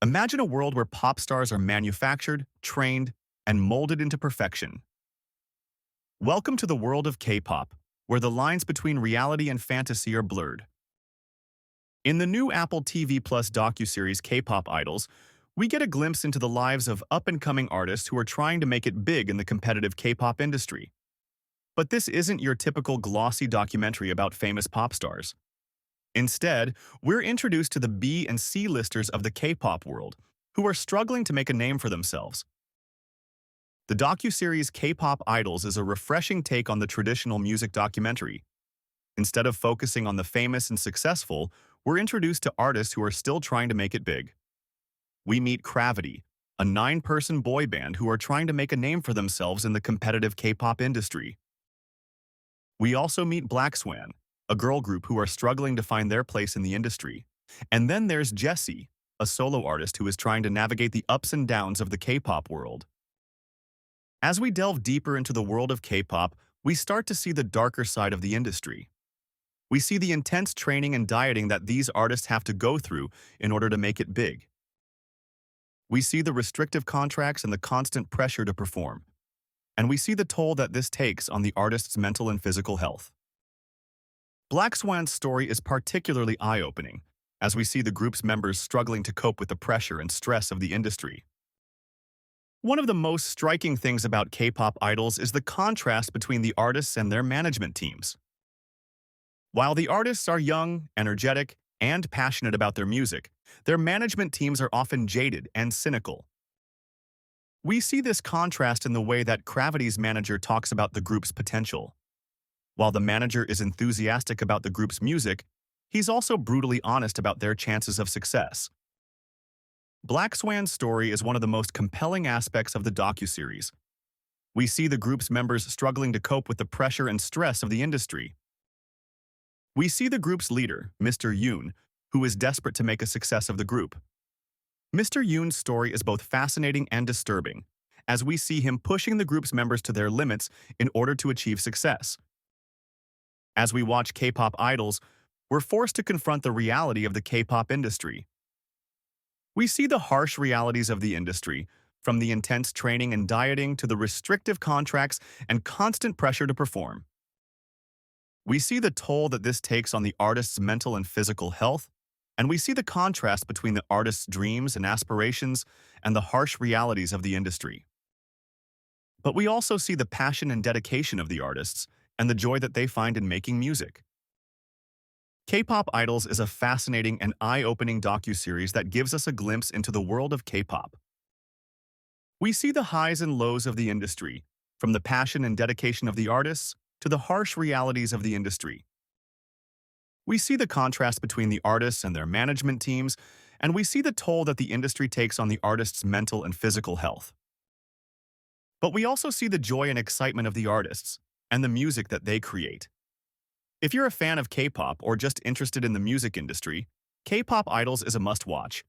Imagine a world where pop stars are manufactured, trained, and molded into perfection. Welcome to the world of K-pop, where the lines between reality and fantasy are blurred. In the new Apple TV Plus docuseries K-pop Idols, we get a glimpse into the lives of up-and-coming artists who are trying to make it big in the competitive K-pop industry. But this isn't your typical glossy documentary about famous pop stars. Instead, we're introduced to the B and C listers of the K-pop world, who are struggling to make a name for themselves. The docuseries K-pop Idols is a refreshing take on the traditional music documentary. Instead of focusing on the famous and successful, we're introduced to artists who are still trying to make it big. We meet Gravity, a 9-person boy band who are trying to make a name for themselves in the competitive K-pop industry. We also meet Black Swan, a girl group who are struggling to find their place in the industry. And then there's Jessie, a solo artist who is trying to navigate the ups and downs of the K-pop world. As we delve deeper into the world of K-pop, we start to see the darker side of the industry. We see the intense training and dieting that these artists have to go through in order to make it big. We see the restrictive contracts and the constant pressure to perform. And we see the toll that this takes on the artist's mental and physical health. Black Swan's story is particularly eye-opening, as we see the group's members struggling to cope with the pressure and stress of the industry. One of the most striking things about K-pop idols is the contrast between the artists and their management teams. While the artists are young, energetic, and passionate about their music, their management teams are often jaded and cynical. We see this contrast in the way that Gravity's manager talks about the group's potential. While the manager is enthusiastic about the group's music, he's also brutally honest about their chances of success. Black Swan's story is one of the most compelling aspects of the docuseries. We see the group's members struggling to cope with the pressure and stress of the industry. We see the group's leader, Mr. Yoon, who is desperate to make a success of the group. Mr. Yoon's story is both fascinating and disturbing, as we see him pushing the group's members to their limits in order to achieve success. As we watch K-pop idols, we're forced to confront the reality of the K-pop industry. We see the harsh realities of the industry, from the intense training and dieting to the restrictive contracts and constant pressure to perform. We see the toll that this takes on the artist's mental and physical health, and we see the contrast between the artist's dreams and aspirations and the harsh realities of the industry. But we also see the passion and dedication of the artists and the joy that they find in making music. K-pop Idols is a fascinating and eye-opening docuseries that gives us a glimpse into the world of K-pop. We see the highs and lows of the industry, from the passion and dedication of the artists to the harsh realities of the industry. We see the contrast between the artists and their management teams, and we see the toll that the industry takes on the artist's mental and physical health. But we also see the joy and excitement of the artists and the music that they create. If you're a fan of K-pop or just interested in the music industry, K-pop Idols is a must-watch.